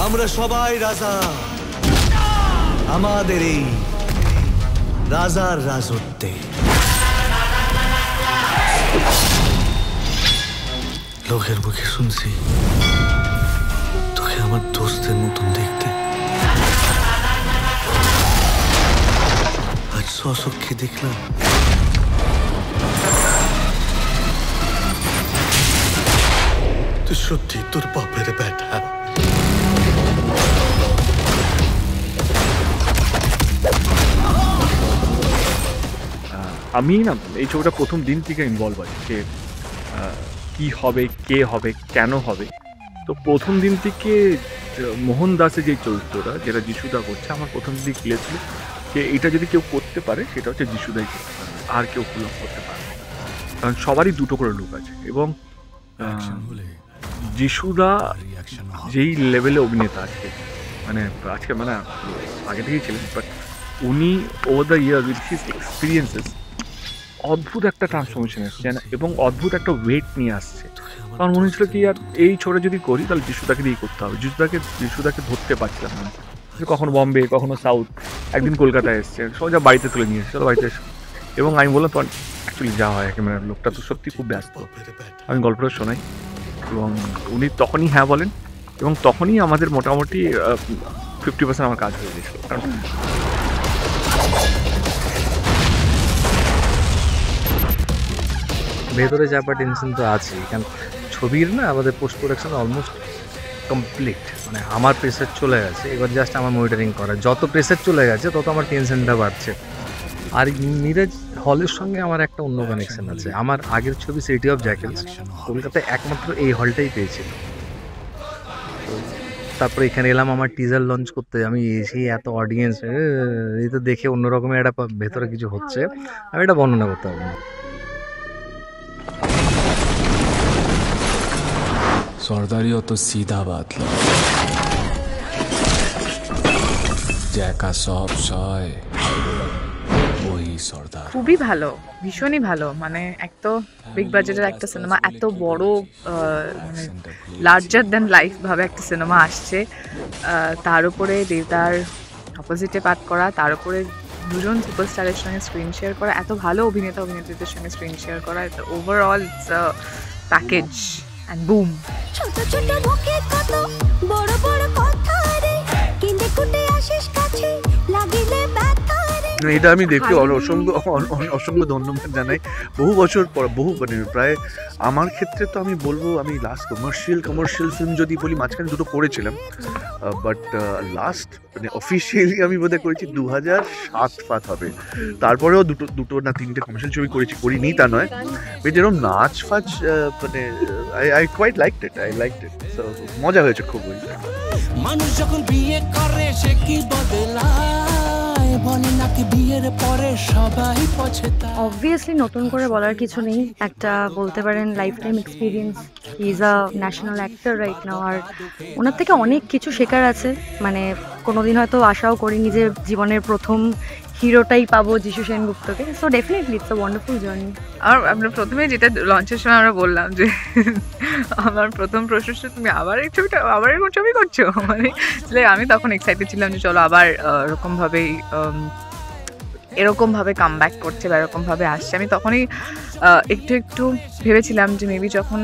আমরা সবাই রাজা, আমাদের এই রাজার রাজত্বে। লোকের মুখে শুনছি তোকে আমার দোস্তের মতন দেখতে, আজ স্বচক্ষে দেখলাম তুই সত্যি তোর বাপের ব্যাটা। আমি না এই ছবিটা প্রথম দিন থেকে ইনভলভ আছি যে কী হবে, কে হবে, কেন হবে। তো প্রথম দিন থেকে মোহন দাসের যে চরিত্রটা, যেটা যিশুদা করছে, আমার প্রথম দিন ক্লিয়ার ছিল যে এটা যদি কেউ করতে পারে সেটা হচ্ছে যিশুদাই করতে পারে, আর কেউ পুলক করতে পারে। কারণ সবারই দুটো করে লুক আছে এবং যিশুদা যেই লেভেলে অভিনেতা আজকে, মানে আগে থেকেই ছিলেন, বাট উনি over the year with his experiences অদ্ভুত একটা ট্রান্সফরমেশন এসছেন এবং অদ্ভুত একটা ওয়েট নিয়ে আসছে। আমার মনে হচ্ছিল কি আর এই ছোটো যদি করি তাহলে যিশুদাকে দিয়েই করতে হবে। যিশুদাকে ধরতে পারছিলাম না, কখনো বম্বে, কখনো সাউথ, একদিন কলকাতায় এসছে, সোজা বাড়িতে তুলে নিয়ে এসছে, চলো বাড়িতে এসো। এবং আমি বললাম তখন অ্যাকচুয়ালি যা হয়, মানে লোকটা তো সত্যি খুব ব্যস্ত, আমি গল্পটা শোনাই এবং উনি তখনই হ্যাঁ বলেন এবং তখনই আমাদের মোটামুটি 50% আমার কাজ হয়ে গেছিলো। কারণ ভেতরে চাপা টেনশন তো আছেই, কারণ ছবির না আমাদের পোস্ট প্রোডাকশন অলমোস্ট কমপ্লিট, মানে আমার প্রেসার চলে গেছে, এবার জাস্ট আমার মনিটরিং করা। যত প্রেসার চলে গেছে তত আমার টেনশনটা বাড়ছে। আর মিরাজ হলের সঙ্গে আমার একটা অন্য কানেকশন আছে। আমার আগের ছবি সিটি অফ জ্যাকেলস কলকাতায় একমাত্র এই হলটাই পেয়েছিল। তারপরে এখানে এলাম আমার টিজার লঞ্চ করতে, আমি এসেই এত অডিয়েন্স, এই তো দেখে অন্যরকমের একটা ভেতরে কিছু হচ্ছে, আমি এটা বর্ণনা করতে পারবো না। सरदारियों तो सीधा बात लो, जैका सब सय वही सरदार। খুবই ভালো, ভীষণই ভালো। মানে এক তো বিগ বাজেটের একটা সিনেমা, এত বড় মানে লার্জার দ্যান লাইফ ভাবে একটা সিনেমা আসছে, তার উপরে দেবদার অপোজিটে পাঠ করা, তার উপরে দুজন সুপারস্টারের সঙ্গে স্ক্রিন শেয়ার করা, এত ভালো অভিনেতা অভিনেত্রীদের সঙ্গে স্ক্রিন শেয়ার করা, overall it's a package and boom. ছোট ছোট মুখে কত বড় বড় কথা রে, কিনে কুটে আসিস কাছে লাগিলে ব্যথা রে। এটা আমি দেখে অসংখ্য ধন্যবাদ জানাই। বহু বছর পর, মানে প্রায় আমার ক্ষেত্রে তো আমি বলবো আমি লাস্ট কমার্শিয়াল ফিল্ম যদি বলি, মাঝখানে দুটো করেছিলাম, বাট লাস্ট মানে অফিসিয়ালি আমি বোধহয় করেছি 2007 হবে। তারপরেও দুটো না তিনটে কমার্শিয়াল ছবি করিনি তা নয়, যেরকম নাচ ফাচ, মানে I quite liked it, so মজা হয়েছে খুব। মানুষ যখন বিয়ে করে সে কি বদলায়, বলে নাকি বিয়ের পরে সবাই পছতায়। অবভিয়াসলি নতুন করে বলার কিছু নেই, একটা বলতে পারেন lifetime experience. He is a national actor right now, আর ওনার থেকে অনেক কিছু শেখার আছে। মানে কোনোদিন হয়তো আশাও করিনি যে জীবনের প্রথম হিরোটাই পাবো যিশু সেনগুপ্তকে। So definitely it's a wonderful journey. আর আমরা প্রথমে যেটা লঞ্চের সময় আমরা বললাম যে আমার প্রথম প্রশ্ন, তুমি আবার এই ছবিটা, আবার এরকম ছবি করছো, মানে আমি তখন এক্সাইটেড ছিলাম যে চলো আবার এরকমভাবে কাম ব্যাক করছে বা এরকমভাবে আসছে। আমি তখনই একটু ভেবেছিলাম যে মেবি যখন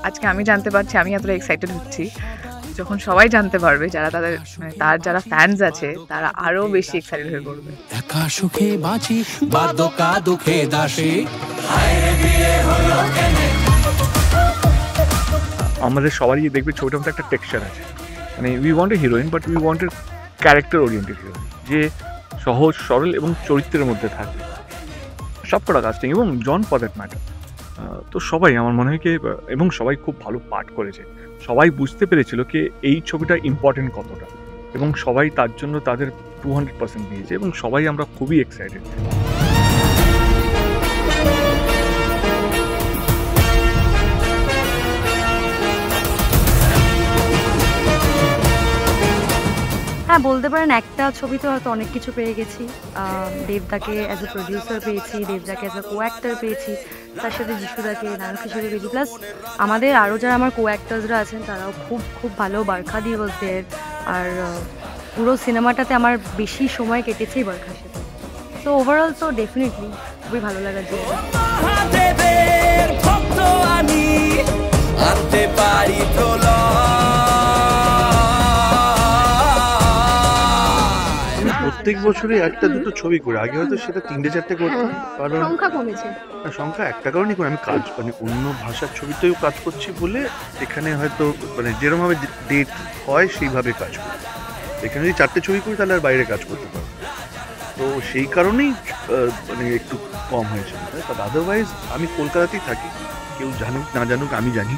আজকে আমি জানতে পারছি, আমি এতটা এক্সাইটেড হচ্ছি, যখন সবাই জানতে পারবে, যারা তাদের মানে তার যারা ফ্যানস আছে তারা আরো বেশি এক্সাইটেড হয়ে পড়বে। একা সুখে বাঁচি বাদকা দুঃখে দাসী। আমাদের সবারই দেখবে ছবিটার মধ্যে একটা টেক্সচার আছে, মানে we want a heroine, but we want a character oriented heroine, যে সহজ সরল এবং চরিত্রের মধ্যে থাকবে সব কটা কাস্টিং, এবং জন ফর দ্যাট ম্যাটার। তো সবাই আমার মনে হয় কি, এবং সবাই খুব ভালো পাঠ করেছে, সবাই বুঝতে পেরেছিল কি এই ছবিটা ইম্পর্টেন্ট কতটা, এবং সবাই তার জন্য তাদের 200% দিয়েছে, এবং সবাই আমরা খুবই এক্সাইটেড। হ্যাঁ, বলতে পারেন একটা ছবিতে হয়তো অনেক কিছু পেয়ে গেছি। দেবদাকে অ্যাজ এ প্রডিউসার পেয়েছি, দেবদাকে অ্যাজ এ কো অ্যাক্টার পেয়েছি, তার সাথে যিশুদাকে নায়ক হিসেবে পেয়েছি। প্লাস আমাদের আরও যারা আমার কো অ্যাক্টার্সরা আছেন তারাও খুব খুব ভালো। বারখা দি ওয়াজ দেয়ার, আর পুরো সিনেমাটাতে আমার বেশি সময় কেটেছেই বরখার সাথে। তো ওভারঅল তো ডেফিনেটলি খুবই ভালো লাগার জায়গা। মহাদেবের ভক্ত আমি আনতে পারি প্রত্যেক বছরই একটা দুটো ছবি করে, আগে হয়তো সেটা 3-4টে করতাম, কারণ সংখ্যা কমেছে। সংখ্যা একটা কারণেই করে আমি কাজ মানে অন্য ভাষার ছবিতেও কাজ করছি বলে এখানে হয়তো মানে যেরকমভাবে ডেট হয় সেইভাবে কাজ করি। এখানে যদি 4টে ছবি করি তাহলে আর বাইরে কাজ করতে পারবো, তো সেই কারণেই মানে একটু কম হয়েছে। বাট আদারওয়াইজ আমি কলকাতাতেই থাকি, কেউ জানুক না জানুক আমি জানি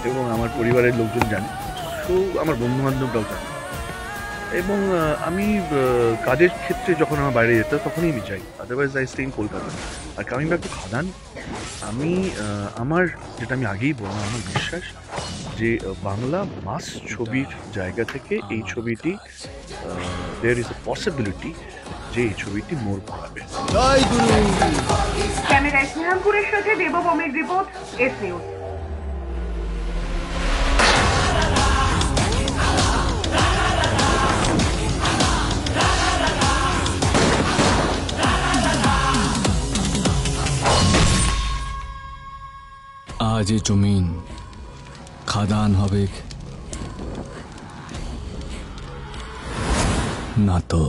এবং আমার পরিবারের লোকজন জানে, তো আমার বন্ধু বান্ধবরাও জানে। এবং আমি কাজের ক্ষেত্রে যখন আমার বাইরে যেত তখনই আমি যাই, otherwise I stay in Kolkata. আর কামিং ব্যাক টু খাদান, আমি আমার যেটা আমি আগেই বললাম, আমার বিশ্বাস যে বাংলা মাস ছবির জায়গা থেকে এই ছবিটি দেয়ার ইজ এ পসিবিলিটি যে এই ছবিটি মোড় ঘোরাবে। ক্যামেরায় স্নেহামপুরের সাথে দেববমের রিপোর্ট, এস নিউজ। আজ এ জমিন খাদান হবে না তো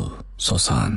শ্মশান।